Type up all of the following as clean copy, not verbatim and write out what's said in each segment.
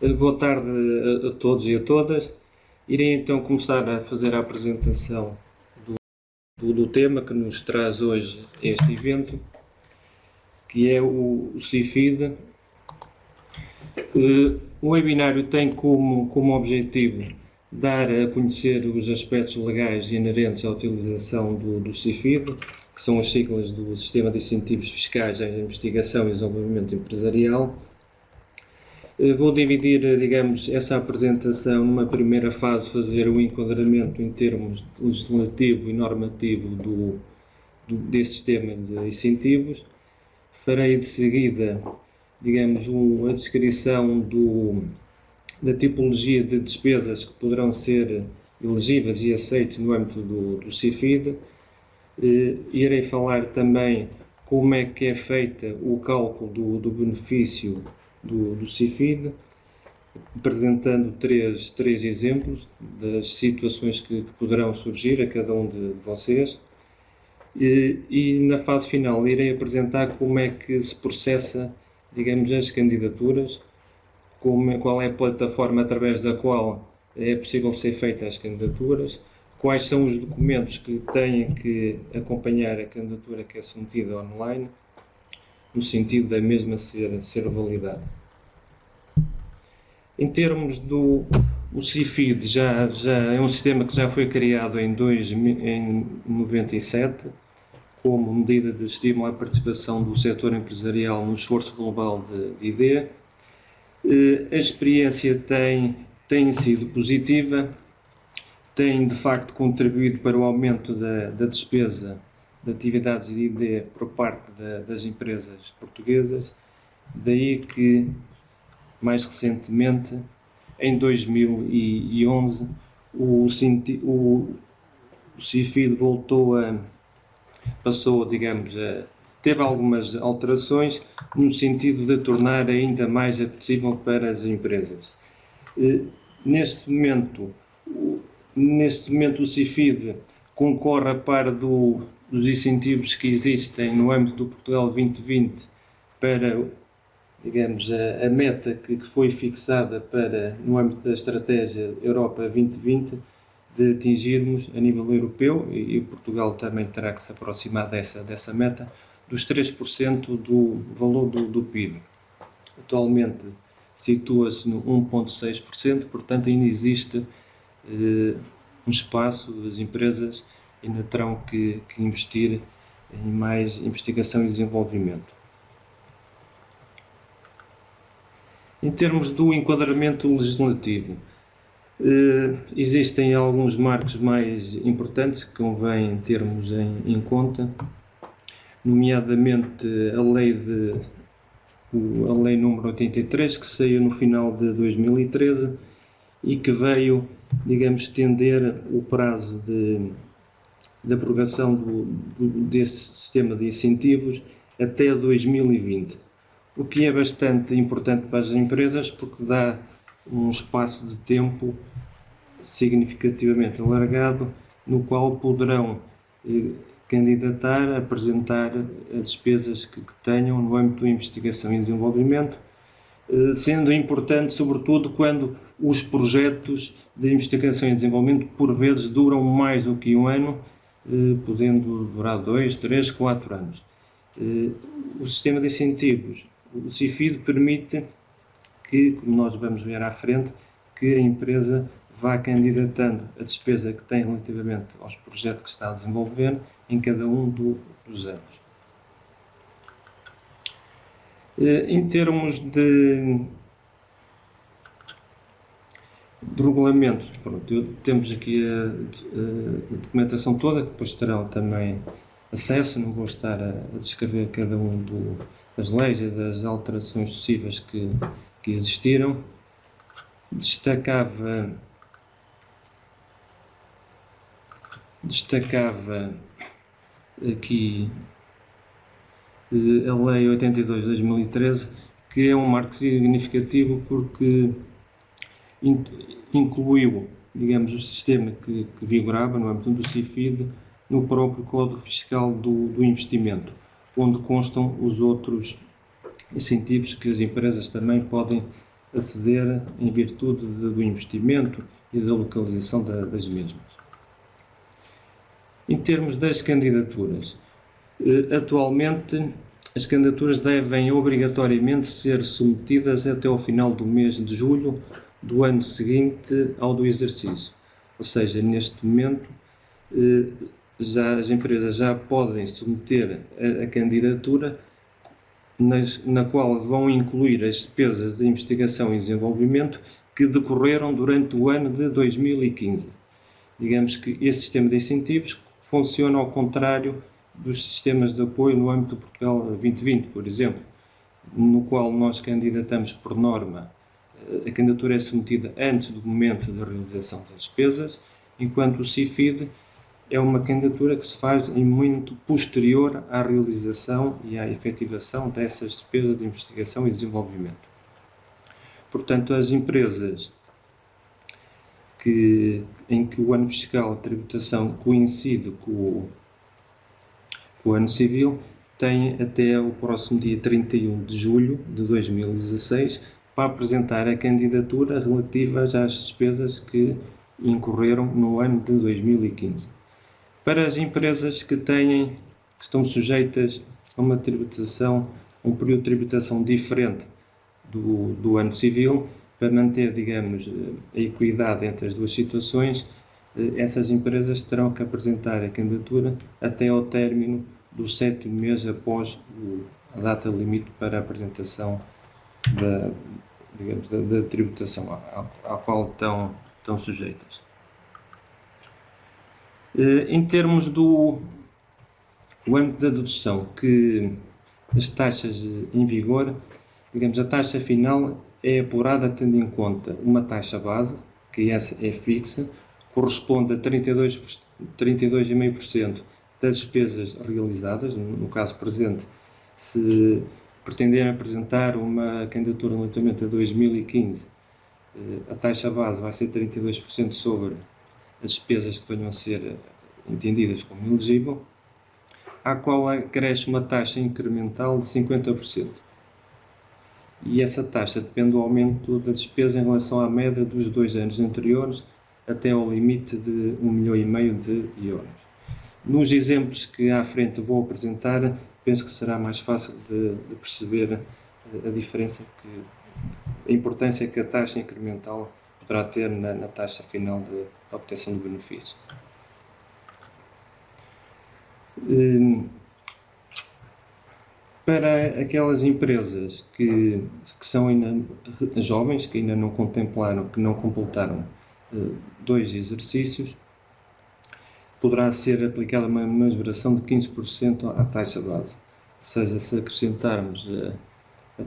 Boa tarde a todos e a todas. Irei então começar a fazer a apresentação do tema que nos traz hoje este evento, que é o CIFID. O webinário tem como objetivo dar a conhecer os aspectos legais inerentes à utilização do CIFID, que são as siglas do Sistema de Incentivos Fiscais à Investigação e Desenvolvimento Empresarial. Vou dividir, digamos, essa apresentação numa primeira fase, fazer o enquadramento em termos legislativo e normativo desse sistema de incentivos. Farei de seguida, digamos, a descrição da tipologia de despesas que poderão ser elegíveis e aceites no âmbito do CIFID. Irei falar também como é que é feita o cálculo do benefício do CIFID, apresentando três exemplos das situações que poderão surgir a cada um de vocês. E na fase final irei apresentar como é que se processa, digamos, as candidaturas, qual é a plataforma através da qual é possível ser feitas as candidaturas, quais são os documentos que têm que acompanhar a candidatura que é submetida online, no sentido da mesma ser validada. Em termos o CIFID já é um sistema que já foi criado em 97, como medida de estímulo à participação do setor empresarial no esforço global de ID. A experiência tem sido positiva, tem de facto contribuído para o aumento da despesa de atividades de ID por parte das empresas portuguesas, daí que, mais recentemente, em 2011, o CIFID teve algumas alterações no sentido de tornar ainda mais apetecível para as empresas. Neste momento o CIFID concorre a par dos incentivos que existem no âmbito do Portugal 2020 para, digamos, a meta que foi fixada no âmbito da estratégia Europa 2020, de atingirmos a nível europeu, e Portugal também terá que se aproximar dessa meta, dos 3% do valor do PIB. Atualmente situa-se no 1,6%, portanto ainda existe um espaço, as empresas ainda terão que investir em mais investigação e desenvolvimento. Em termos do enquadramento legislativo, existem alguns marcos mais importantes que convém termos em conta, nomeadamente a lei número 83, que saiu no final de 2013 e que veio, digamos, estender o prazo de abrogação desse sistema de incentivos até 2020. O que é bastante importante para as empresas, porque dá um espaço de tempo significativamente alargado, no qual poderão candidatar, apresentar as despesas que tenham no âmbito da investigação e desenvolvimento, sendo importante, sobretudo, quando os projetos de investigação e desenvolvimento, por vezes, duram mais do que um ano, podendo durar 2, 3, 4 anos. O sistema de incentivos, o CIFID, permite que, como nós vamos ver à frente, que a empresa vá candidatando a despesa que tem relativamente aos projetos que está a desenvolver em cada um dos anos. Em termos de regulamentos, temos aqui a documentação toda, que depois terão também acesso, não vou estar a descrever cada um das leis e das alterações sucessivas que existiram. Destacava aqui a Lei 82 de 2013, que é um marco significativo porque incluiu, digamos, o sistema que vigorava no âmbito do CIFID no próprio Código Fiscal do Investimento, onde constam os outros incentivos que as empresas também podem aceder em virtude do investimento e da localização das mesmas. Em termos das candidaturas, atualmente as candidaturas devem obrigatoriamente ser submetidas até ao final do mês de julho do ano seguinte ao do exercício. Ou seja, neste momento, as empresas já podem submeter a candidatura na qual vão incluir as despesas de investigação e desenvolvimento que decorreram durante o ano de 2015. Digamos que esse sistema de incentivos funciona ao contrário dos sistemas de apoio no âmbito do Portugal 2020, por exemplo, no qual nós candidatamos por norma. A candidatura é submetida antes do momento da realização das despesas, enquanto o CIFID é uma candidatura que se faz em momento posterior à realização e à efetivação dessas despesas de investigação e desenvolvimento. Portanto, as empresas em que o ano fiscal de tributação coincide com o ano civil têm até o próximo dia 31 de julho de 2016 para apresentar a candidatura relativa às despesas que incorreram no ano de 2015. Para as empresas que estão sujeitas a uma tributação, a um período de tributação diferente do ano civil, para manter, digamos, a equidade entre as duas situações, essas empresas terão que apresentar a candidatura até ao término do 7º mês após a data limite para a apresentação da tributação à qual estão sujeitas. Em termos do âmbito da dedução, que as taxas em vigor, digamos, a taxa final é apurada tendo em conta uma taxa base, que essa é fixa, corresponde a 32,5% das despesas realizadas. No caso presente, se pretenderem apresentar uma candidatura relativamente a 2015, a taxa base vai ser 32% sobre as despesas que venham a ser entendidas como elegível, à qual acresce uma taxa incremental de 50%. E essa taxa depende do aumento da despesa em relação à média dos 2 anos anteriores, até ao limite de 1,5 milhão de euros. Nos exemplos que à frente vou apresentar, penso que será mais fácil de perceber a diferença, a importância que a taxa incremental poderá ter na taxa final de obtenção do benefício. Para aquelas empresas que são ainda jovens, que ainda não contemplaram, que não completaram 2 exercícios, poderá ser aplicada uma majoração de 15% à taxa base. Ou seja, se acrescentarmos a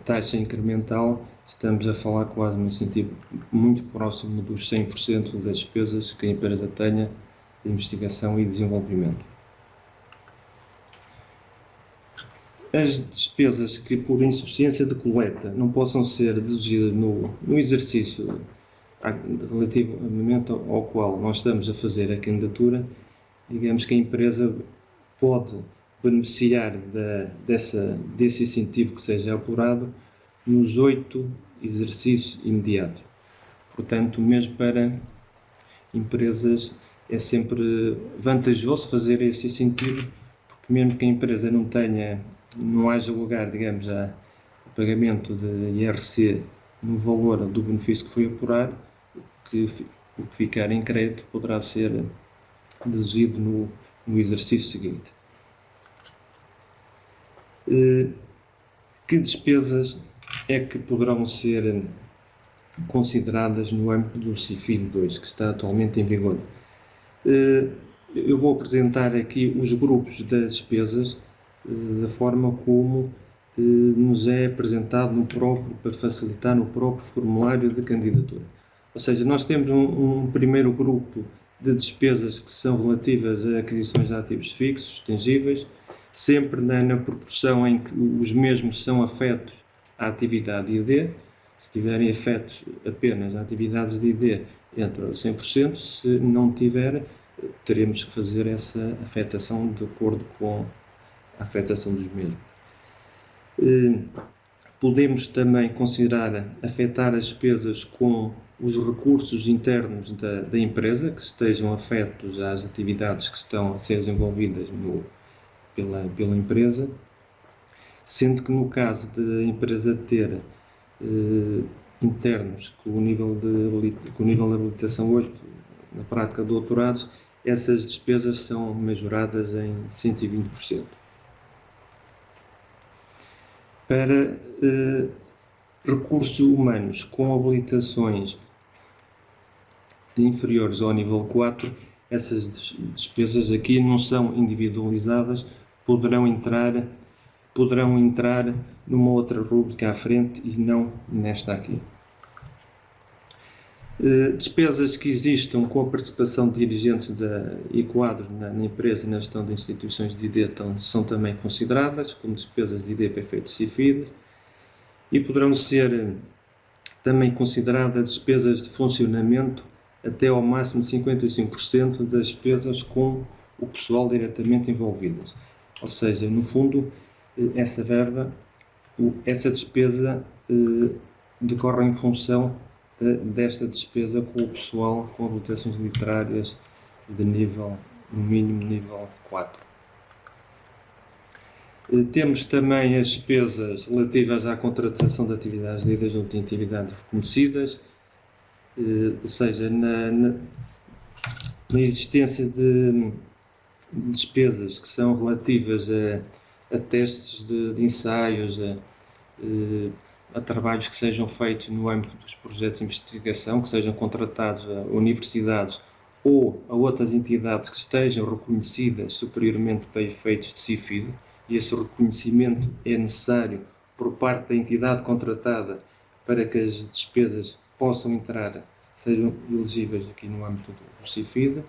taxa incremental, estamos a falar quase num sentido muito próximo dos 100% das despesas que a empresa tenha de investigação e desenvolvimento. As despesas que, por insuficiência de coleta, não possam ser deduzidas no exercício relativamente ao qual nós estamos a fazer a candidatura, digamos que a empresa pode beneficiar desse incentivo que seja apurado nos 8 exercícios imediatos. Portanto, mesmo para empresas é sempre vantajoso fazer esse incentivo, porque mesmo que a empresa não haja lugar, digamos, a pagamento de IRC no valor do benefício que foi apurado, o que ficar em crédito poderá ser deduzido no exercício seguinte. Que despesas é que poderão ser consideradas no âmbito do CIFID 2, que está atualmente em vigor? Eu vou apresentar aqui os grupos das despesas da forma como nos é apresentado para facilitar no próprio formulário de candidatura. Ou seja, nós temos um primeiro grupo de despesas que são relativas a aquisições de ativos fixos, tangíveis, sempre na proporção em que os mesmos são afetos à atividade ID. Se tiverem afetos apenas a atividades de ID, entra 100%, se não tiver, teremos que fazer essa afetação de acordo com a afetação dos mesmos. Podemos também considerar afetar as despesas com os recursos internos da empresa que estejam afetos às atividades que estão a ser desenvolvidas pela empresa, sendo que no caso da empresa ter internos com o nível de habilitação 8, na prática doutorados, essas despesas são majoradas em 120%. Para recursos humanos com habilitações inferiores ao nível 4, essas despesas aqui não são individualizadas, poderão entrar numa outra rúbrica à frente e não nesta aqui. Despesas que existam com a participação de dirigentes e quadros na empresa e na gestão de instituições de ID são também consideradas como despesas de ID para efeitos CIFID e poderão ser também consideradas despesas de funcionamento até ao máximo de 55% das despesas com o pessoal diretamente envolvidas. Ou seja, no fundo, essa verba, essa despesa decorre em função desta despesa com o pessoal com habilitações literárias de nível, no mínimo nível 4. Temos também as despesas relativas à contratação de atividades lidas junto de atividades reconhecidas, ou seja, na existência de despesas que são relativas a testes de ensaios, a trabalhos que sejam feitos no âmbito dos projetos de investigação, que sejam contratados a universidades ou a outras entidades que estejam reconhecidas superiormente para efeitos de CIFID, e esse reconhecimento é necessário por parte da entidade contratada para que as despesas possam entrar, sejam elegíveis aqui no âmbito do CIFID.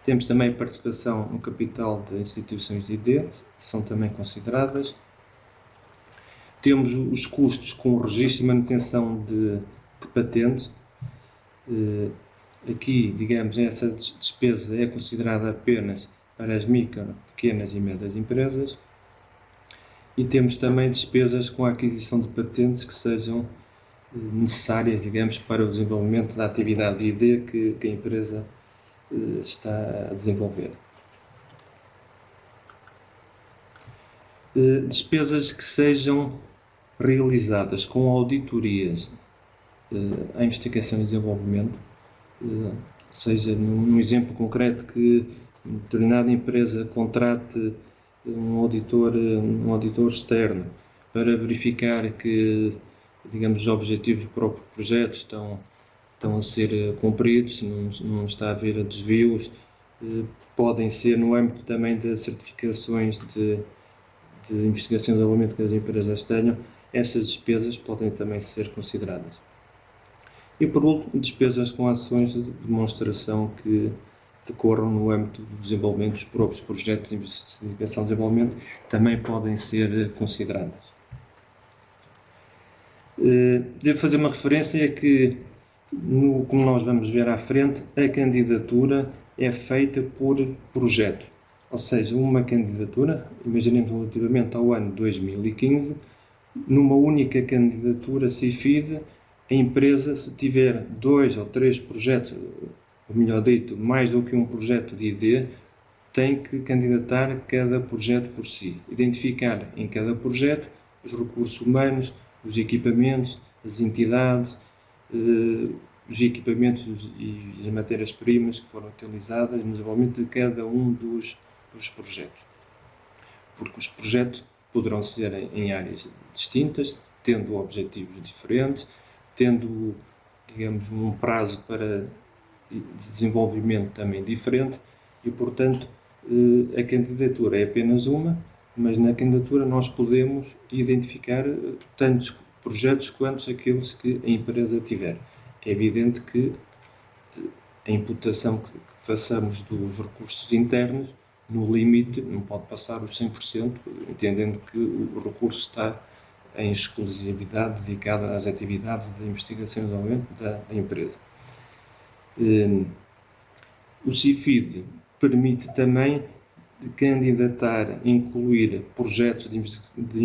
Temos também a participação no capital de instituições de ID, que são também consideradas. Temos os custos com o registro e manutenção de patentes. Aqui, digamos, essa despesa é considerada apenas para as micro, pequenas e médias empresas. E temos também despesas com a aquisição de patentes que sejam necessárias, digamos, para o desenvolvimento da atividade de ID que a empresa está a desenvolver. Despesas que sejam realizadas com auditorias à investigação e desenvolvimento, seja num exemplo concreto que determinada empresa contrate um auditor externo para verificar que, digamos, os objetivos do próprio projeto estão a ser cumpridos, se não está a haver desvios, podem ser no âmbito também das certificações de investigação e desenvolvimento que as empresas tenham, essas despesas podem também ser consideradas. E por último, despesas com ações de demonstração que decorram no âmbito do desenvolvimento dos próprios projetos de investigação e desenvolvimento também podem ser consideradas. Devo fazer uma referência que, como nós vamos ver à frente, a candidatura é feita por projeto. Ou seja, uma candidatura, imaginemos relativamente ao ano 2015, numa única candidatura CIFID, a empresa, se tiver 2 ou 3 projetos, ou melhor dito, mais do que um projeto de ID, tem que candidatar cada projeto por si. Identificar em cada projeto os recursos humanos, os equipamentos, as entidades, os equipamentos e as matérias-primas que foram utilizadas no desenvolvimento de cada um dos projetos. Porque os projetos poderão ser em áreas distintas, tendo objetivos diferentes, tendo, digamos, um prazo para desenvolvimento também diferente e, portanto, a candidatura é apenas uma, mas na candidatura nós podemos identificar tantos projetos quanto aqueles que a empresa tiver. É evidente que a imputação que façamos dos recursos internos, no limite, não pode passar os 100%, entendendo que o recurso está em exclusividade dedicada às atividades de investigação e desenvolvimento da empresa. O CIFID permite também candidatar, incluir projetos de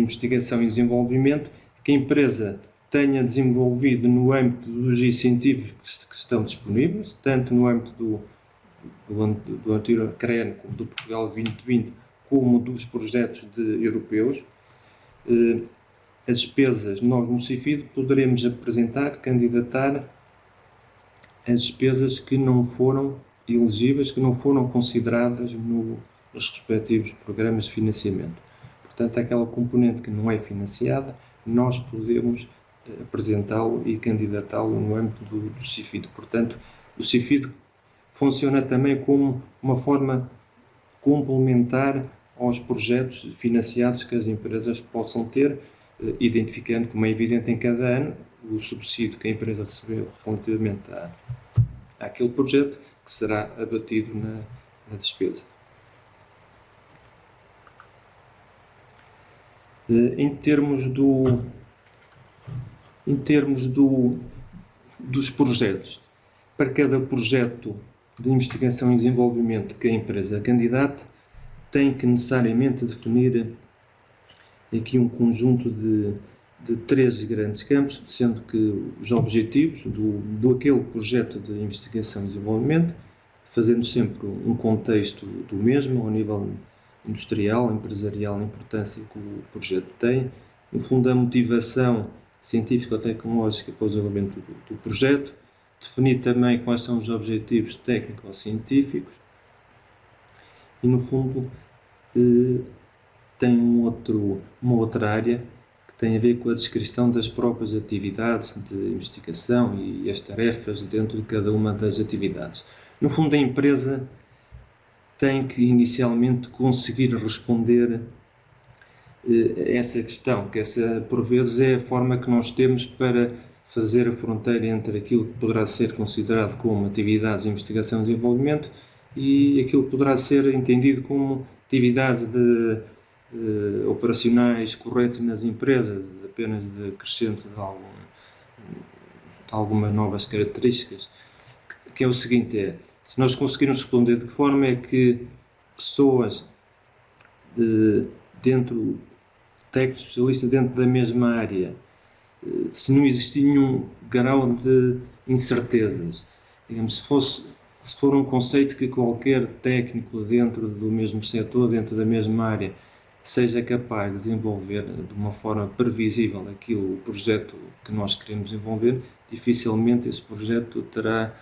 investigação e desenvolvimento que a empresa tenha desenvolvido no âmbito dos incentivos que estão disponíveis, tanto no âmbito do anterior CREN, como do Portugal 2020, como dos projetos europeus. As despesas, nós no CIFID poderemos apresentar, candidatar as despesas que não foram elegíveis, que não foram consideradas nos respectivos programas de financiamento. Portanto, aquela componente que não é financiada, nós podemos apresentá-lo e candidatá-lo no âmbito do CIFID. Portanto, o CIFID funciona também como uma forma complementar aos projetos financiados que as empresas possam ter, identificando, como é evidente em cada ano, o subsídio que a empresa recebeu relativamente àquele projeto, que será abatido na despesa. Em termos dos projetos, para cada projeto de investigação e desenvolvimento que a empresa candidata, tem que necessariamente definir aqui um conjunto de 13 grandes campos, sendo que os objetivos do aquele projeto de investigação e desenvolvimento, fazendo sempre um contexto do mesmo, ao nível industrial, empresarial, a importância que o projeto tem, no fundo a motivação científico-tecnológica para o desenvolvimento do projeto, definir também quais são os objetivos técnico-científicos e, no fundo, tem uma outra área que tem a ver com a descrição das próprias atividades de investigação e as tarefas dentro de cada uma das atividades. No fundo, a empresa tem que inicialmente conseguir responder essa questão, que essa por vezes é a forma que nós temos para fazer a fronteira entre aquilo que poderá ser considerado como atividades de investigação e desenvolvimento e aquilo que poderá ser entendido como atividades operacionais corretas nas empresas, apenas de crescente de algumas novas características, que é o seguinte, se nós conseguirmos responder de que forma é que pessoas técnicos especialistas dentro da mesma área, se não existir nenhum grau de incertezas, digamos, se for um conceito que qualquer técnico dentro do mesmo setor, dentro da mesma área, seja capaz de desenvolver de uma forma previsível o projeto que nós queremos desenvolver, dificilmente esse projeto terá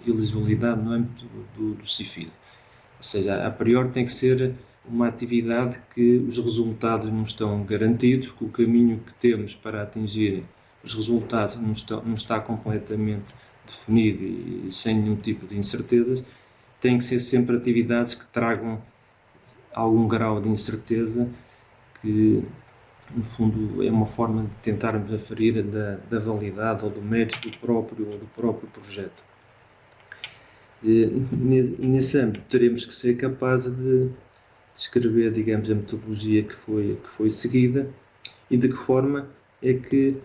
elegibilidade no âmbito do CIFID. Ou seja, a priori tem que ser uma atividade que os resultados não estão garantidos, que o caminho que temos para atingir os resultados não está completamente definido e sem nenhum tipo de incertezas. Tem que ser sempre atividades que tragam algum grau de incerteza, que no fundo é uma forma de tentarmos aferir da validade ou do mérito do próprio projeto. Nesse âmbito teremos que ser capazes de descrever, digamos, a metodologia que foi seguida e de que forma é que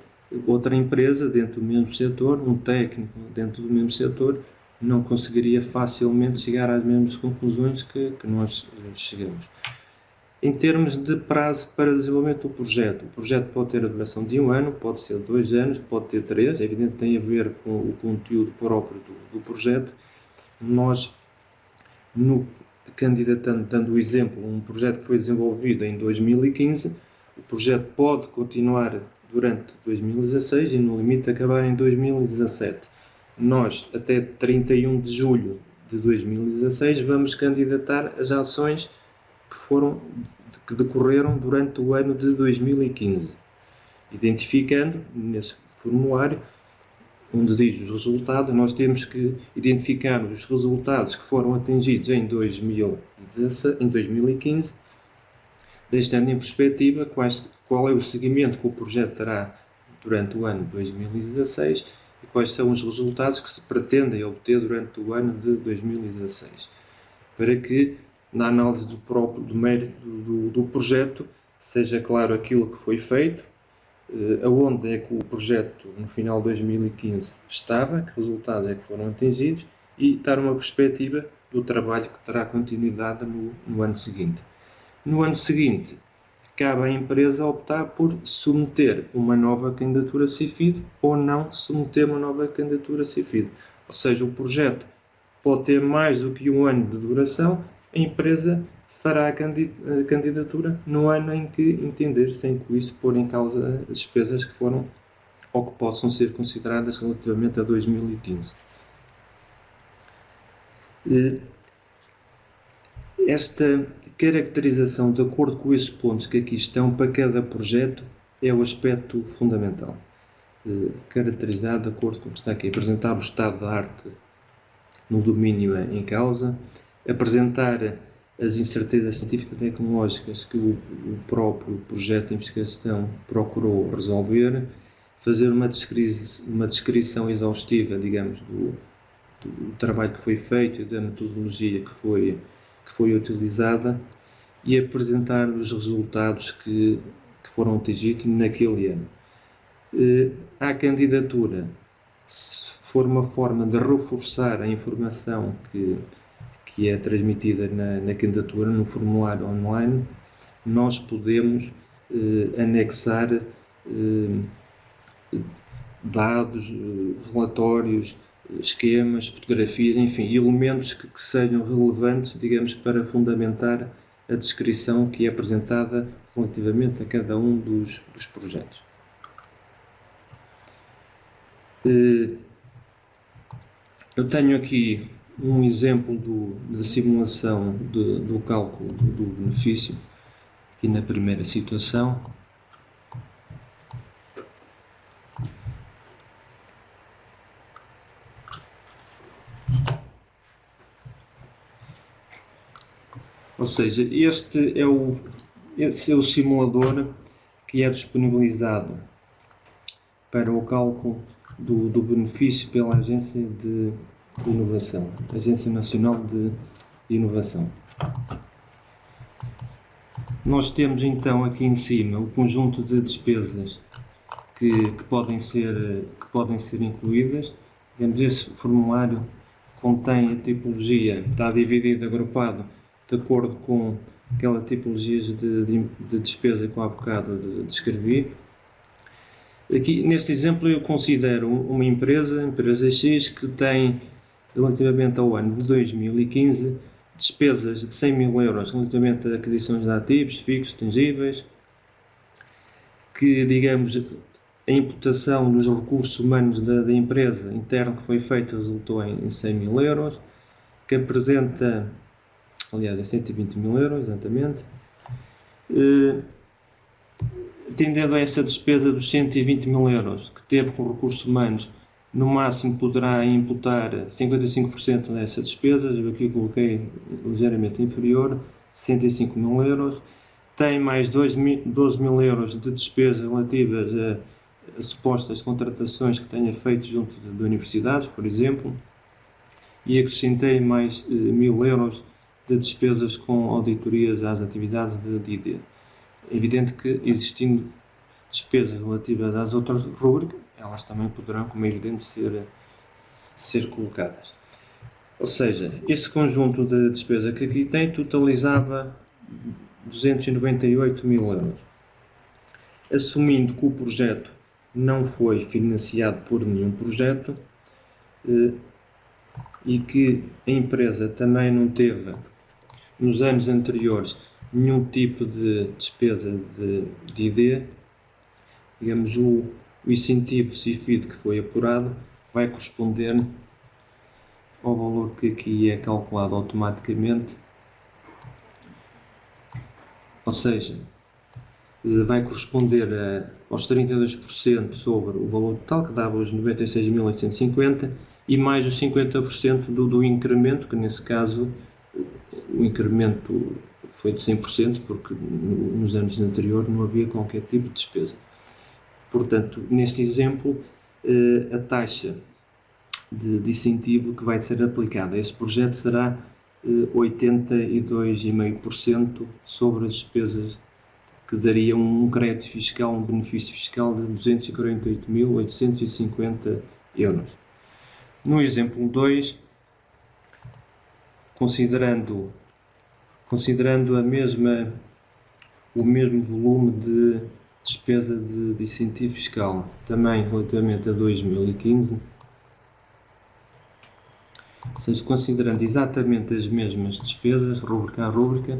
outra empresa dentro do mesmo setor, um técnico dentro do mesmo setor, não conseguiria facilmente chegar às mesmas conclusões que nós chegamos. Em termos de prazo para desenvolvimento do projeto, o projeto pode ter a duração de 1 ano, pode ser 2 anos, pode ter 3, é evidente que tem a ver com o conteúdo próprio do projeto. Nós, candidatando, dando o exemplo, um projeto que foi desenvolvido em 2015, o projeto pode continuar durante 2016 e, no limite, acabar em 2017. Nós, até 31 de julho de 2016, vamos candidatar as ações que decorreram durante o ano de 2015, identificando nesse formulário onde diz os resultados, nós temos que identificar os resultados que foram atingidos em 2015, deixando em perspectiva qual é o seguimento que o projeto terá durante o ano de 2016 e quais são os resultados que se pretendem obter durante o ano de 2016, para que, na análise do mérito do projeto, seja claro aquilo que foi feito, aonde é que o projeto no final de 2015 estava, que resultados é que foram atingidos e dar uma perspectiva do trabalho que terá continuidade no ano seguinte. No ano seguinte, cabe à empresa optar por submeter uma nova candidatura CIFID ou não submeter uma nova candidatura CIFID. Ou seja, o projeto pode ter mais do que um ano de duração, a empresa fará a candidatura no ano em que entender, sem que isso pôr em causa as despesas que foram ou que possam ser consideradas relativamente a 2015. Esta caracterização, de acordo com esses pontos que aqui estão, para cada projeto, é o aspecto fundamental. Caracterizado de acordo com o que está aqui. Apresentar o estado da arte no domínio em causa, apresentar as incertezas científico-tecnológicas que o próprio projeto de investigação procurou resolver, fazer uma descrição exaustiva, digamos, do trabalho que foi feito e da metodologia que foi utilizada e apresentar os resultados que foram atingidos naquele ano. A candidatura, se for uma forma de reforçar a informação que é transmitida na candidatura, no formulário online, nós podemos anexar dados, relatórios, esquemas, fotografias, enfim, elementos que sejam relevantes, digamos, para fundamentar a descrição que é apresentada relativamente a cada um dos projetos. Eu tenho aqui um exemplo de simulação do cálculo do benefício, aqui na primeira situação. Ou seja, esse é o simulador que é disponibilizado para o cálculo do benefício pela Agência de Inovação, Agência Nacional de Inovação. Nós temos então aqui em cima o conjunto de despesas que podem ser incluídas. Digamos, esse formulário contém a tipologia, está dividido, agrupado, de acordo com aquela tipologia de despesa que eu há bocado descrevi. Aqui, neste exemplo, eu considero uma empresa X, que tem, relativamente ao ano de 2015, despesas de 100 mil euros relativamente a aquisições de ativos fixos, tangíveis, que, digamos, a imputação dos recursos humanos da empresa interna que foi feita resultou em 100 mil euros, que apresenta, aliás, é 120 mil euros, exatamente. Atendendo a essa despesa dos 120 mil euros que teve com recursos humanos, no máximo poderá imputar 55% dessas despesas. Eu aqui coloquei ligeiramente inferior, 65 mil euros. Tem mais 12 mil euros de despesas relativas a supostas contratações que tenha feito junto de universidades, por exemplo, e acrescentei mais 1000 euros de despesas com auditorias às atividades de ID. É evidente que, existindo despesas relativas às outras rubricas, elas também poderão, como é evidente, ser colocadas. Ou seja, esse conjunto de despesa que aqui tem totalizava 298 mil euros. Assumindo que o projeto não foi financiado por nenhum projeto e que a empresa também não teve, nos anos anteriores, nenhum tipo de despesa de ID, digamos, o incentivo CIFID que foi apurado vai corresponder ao valor que aqui é calculado automaticamente, ou seja, vai corresponder aos 32% sobre o valor total, que dava os 96.850, e mais os 50% do incremento, que nesse caso o incremento foi de 100%, porque nos anos anteriores não havia qualquer tipo de despesa. Portanto, neste exemplo, a taxa de incentivo que vai ser aplicada a esse projeto será 82,5% sobre as despesas, que daria um crédito fiscal, um benefício fiscal de 248.850 euros. No exemplo 2, considerando a mesma o mesmo volume de despesa de incentivo fiscal, também relativamente a 2015. Ou seja, considerando exatamente as mesmas despesas, rúbrica a rúbrica,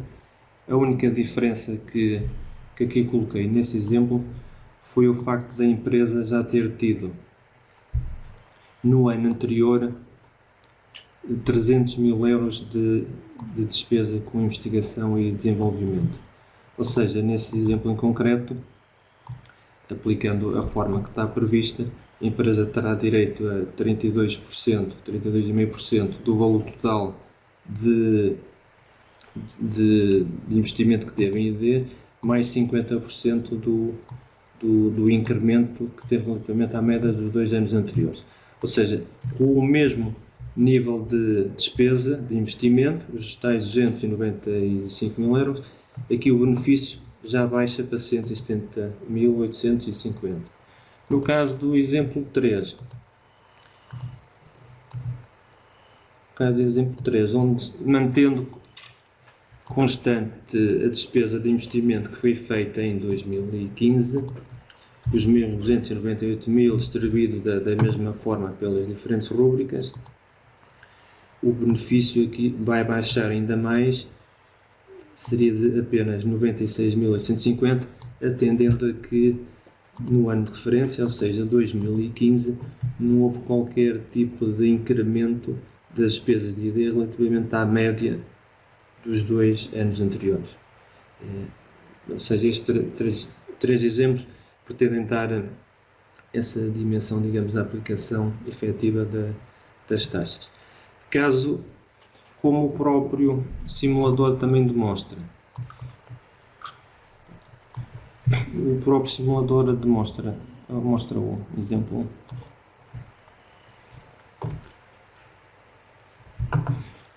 a única diferença que aqui coloquei nesse exemplo foi o facto da empresa já ter tido no ano anterior 300 mil euros de despesa com investigação e desenvolvimento. Ou seja, nesse exemplo em concreto, aplicando a forma que está prevista, a empresa terá direito a 32%, 32,5% do valor total de investimento que teve em ID, mais 50% do incremento que teve relativamente à média dos 2 anos anteriores. Ou seja, com o mesmo nível de despesa, de investimento, os tais 295 mil euros, aqui o benefício já baixa para 170.850. No caso do exemplo 3, onde mantendo constante a despesa de investimento que foi feita em 2015, os mesmos 298 mil distribuídos da mesma forma pelas diferentes rúbricas, o benefício aqui vai baixar ainda mais, seria de apenas 96.850, atendendo a que no ano de referência, ou seja, 2015, não houve qualquer tipo de incremento das despesas de ID relativamente à média dos 2 anos anteriores. Ou seja, estes três exemplos pretendem dar essa dimensão, digamos, da aplicação efetiva das taxas. Caso, como o próprio simulador também demonstra, o próprio simulador mostra um exemplo.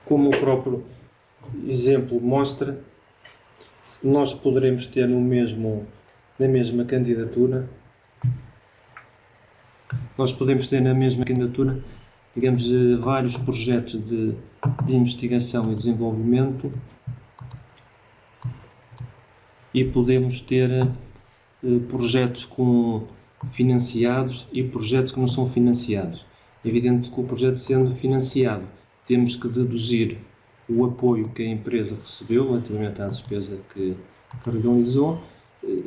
Como o próprio exemplo mostra, nós poderemos ter na mesma candidatura, digamos, vários projetos de investigação e desenvolvimento, e podemos ter projetos financiados e projetos que não são financiados. É evidente que o projeto sendo financiado, temos que deduzir o apoio que a empresa recebeu relativamente à despesa que realizou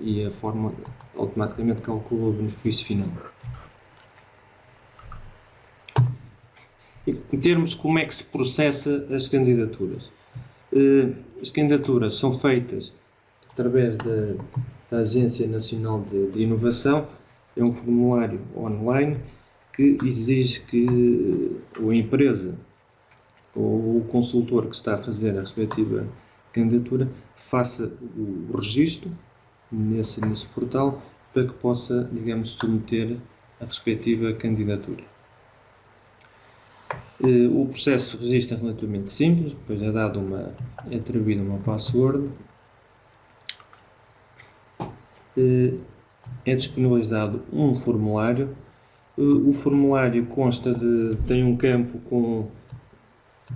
e a forma automaticamente calcula o benefício final. Em termos como é que se processa as candidaturas. As candidaturas são feitas através da Agência Nacional de Inovação. É um formulário online que exige que a empresa ou o consultor que está a fazer a respectiva candidatura faça o registro nesse portal para que possa, digamos, submeter a respectiva candidatura. O processo de registro é relativamente simples, depois é atribuída uma password, é disponibilizado um formulário. O formulário tem um campo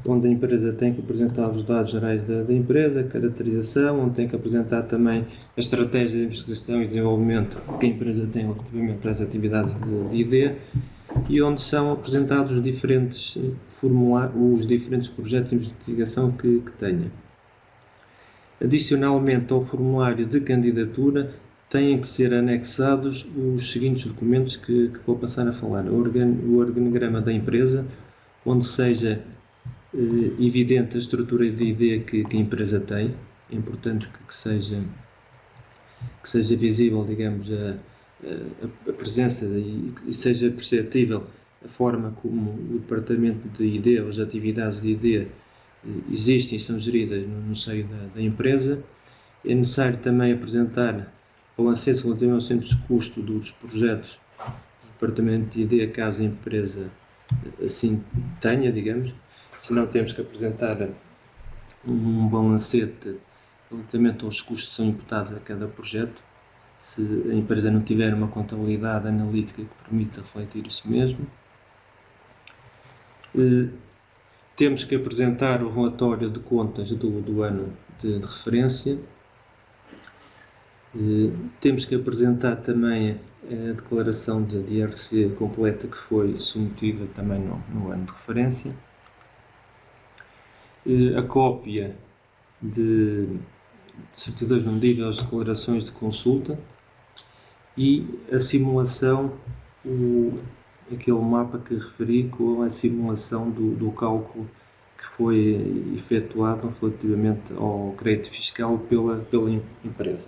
onde a empresa tem que apresentar os dados gerais da empresa, caracterização, onde tem que apresentar também a estratégia de investigação e desenvolvimento que a empresa tem relativamente às atividades de ID, e onde são apresentados os diferentes projetos de investigação que tenha. Adicionalmente ao formulário de candidatura, têm que ser anexados os seguintes documentos que vou passar a falar. O organograma da empresa, onde seja evidente a estrutura de ID que a empresa tem. É importante que seja visível, digamos, a presença e seja perceptível a forma como o departamento de ID, ou as atividades de ID existem e são geridas no seio da empresa. É necessário também apresentar balancetes relativamente aos centros de custo dos projetos do departamento de ID, caso a empresa assim tenha, digamos. Se não, temos que apresentar um balancete relativamente aos custos que são imputados a cada projeto, se a empresa não tiver uma contabilidade analítica que permita refletir isso mesmo. Temos que apresentar o relatório de contas do ano de referência. Temos que apresentar também a declaração de IRC completa que foi submetida também no ano de referência. A cópia de certidões de medida às declarações de consulta e a simulação, aquele mapa que referi com a simulação do cálculo que foi efetuado relativamente ao crédito fiscal pela empresa.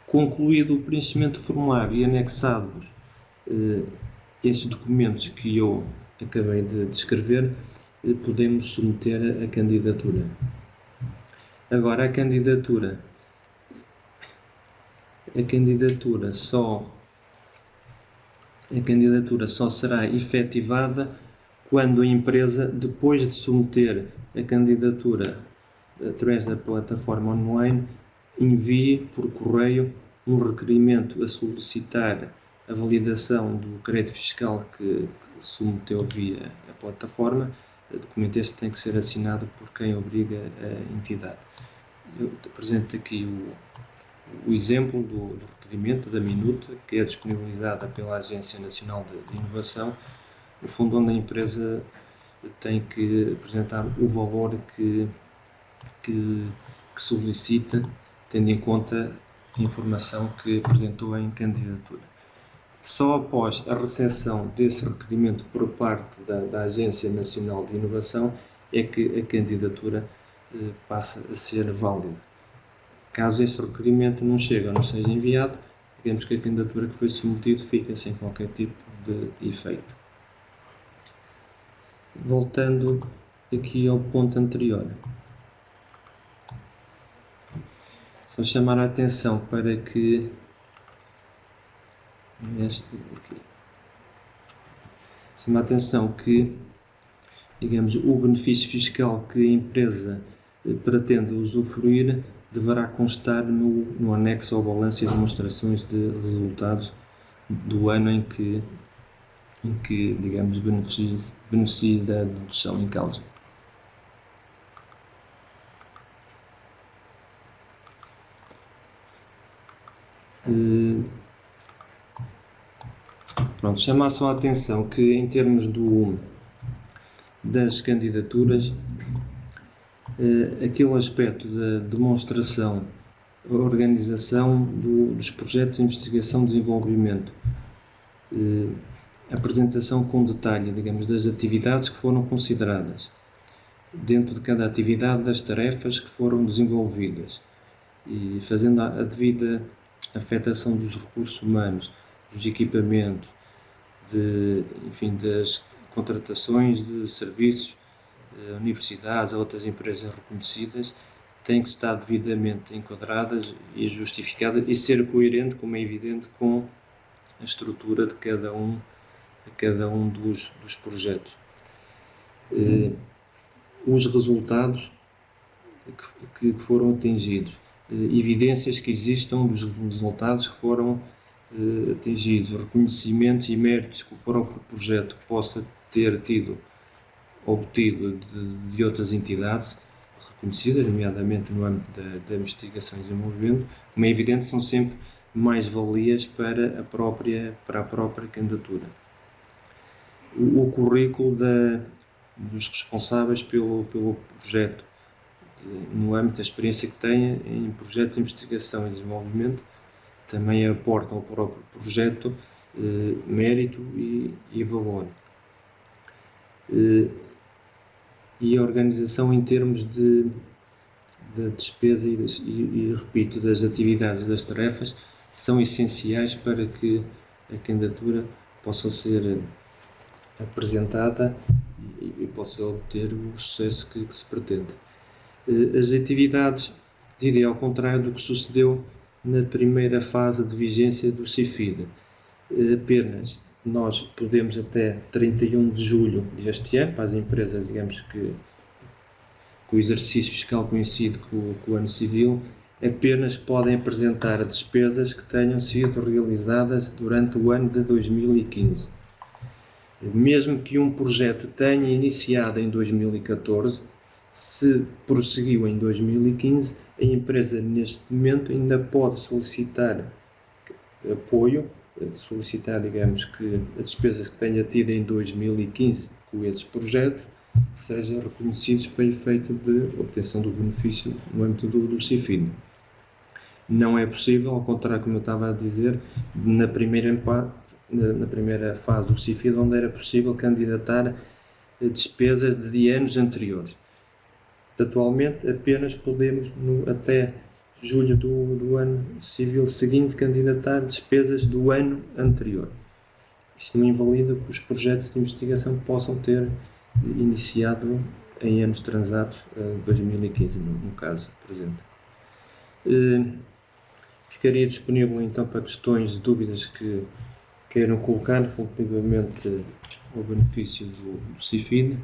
Concluído o preenchimento do formulário e anexados estes documentos que eu acabei de descrever, podemos submeter a candidatura. Agora, a candidatura só será efetivada quando a empresa, depois de submeter a candidatura através da plataforma online, envie por correio um requerimento a solicitar a validação do crédito fiscal que submeteu via a plataforma. O documento este tem que ser assinado por quem obriga a entidade. Eu apresento aqui o exemplo do requerimento da minuta, que é disponibilizada pela Agência Nacional de Inovação, no fundo onde a empresa tem que apresentar o valor que solicita, tendo em conta a informação que apresentou em candidatura. Só após a recepção desse requerimento por parte da Agência Nacional de Inovação é que a candidatura passa a ser válida. Caso esse requerimento não chegue ou não seja enviado, digamos que a candidatura que foi submetida fica sem qualquer tipo de efeito. Voltando aqui ao ponto anterior, só chamar a atenção para que digamos, o benefício fiscal que a empresa pretende usufruir deverá constar no anexo ao balanço e demonstrações de resultados do ano em que digamos, beneficie da dedução em causa. Pronto, chamar só a atenção que em termos das candidaturas, aquele aspecto da demonstração, organização dos projetos de investigação e desenvolvimento, apresentação com detalhe, digamos, das atividades que foram consideradas, dentro de cada atividade das tarefas que foram desenvolvidas, e fazendo a devida afetação dos recursos humanos, dos equipamentos, das contratações de serviços, universidades ou outras empresas reconhecidas, têm que estar devidamente enquadradas e justificadas e ser coerente, como é evidente, com a estrutura de cada um dos projetos. Os resultados que foram atingidos, evidências que existam dos resultados que foram atingidos, reconhecimentos e méritos que o próprio projeto possa ter obtido de outras entidades reconhecidas, nomeadamente no âmbito da investigação e desenvolvimento, como é evidente, são sempre mais-valias para a própria candidatura. O currículo dos responsáveis pelo projeto, no âmbito da experiência que têm em projetos de investigação e desenvolvimento, também aportam ao próprio projeto mérito e valor. E a organização em termos da despesa e repito, das atividades e das tarefas são essenciais para que a candidatura possa ser apresentada e possa obter o sucesso que se pretende. As atividades, direi ao contrário do que sucedeu na primeira fase de vigência do CIFID. Apenas nós podemos até 31 de julho deste ano, para as empresas, digamos que com o exercício fiscal coincide com o ano civil, apenas podem apresentar despesas que tenham sido realizadas durante o ano de 2015. Mesmo que um projeto tenha iniciado em 2014, se prosseguiu em 2015, a empresa neste momento ainda pode solicitar apoio, solicitar, digamos, que as despesas que tenha tido em 2015 com esses projetos sejam reconhecidos para efeito de obtenção do benefício no âmbito do CIFID. Não é possível, ao contrário, como eu estava a dizer, na primeira fase do CIFID, onde era possível candidatar despesas de anos anteriores. Atualmente, apenas podemos, até julho do ano civil seguinte, candidatar despesas do ano anterior. Isto não invalida que os projetos de investigação possam ter iniciado em anos transatos, 2015, no caso presente. Ficaria disponível então para questões, dúvidas que queiram colocar relativamente ao benefício do CIFID.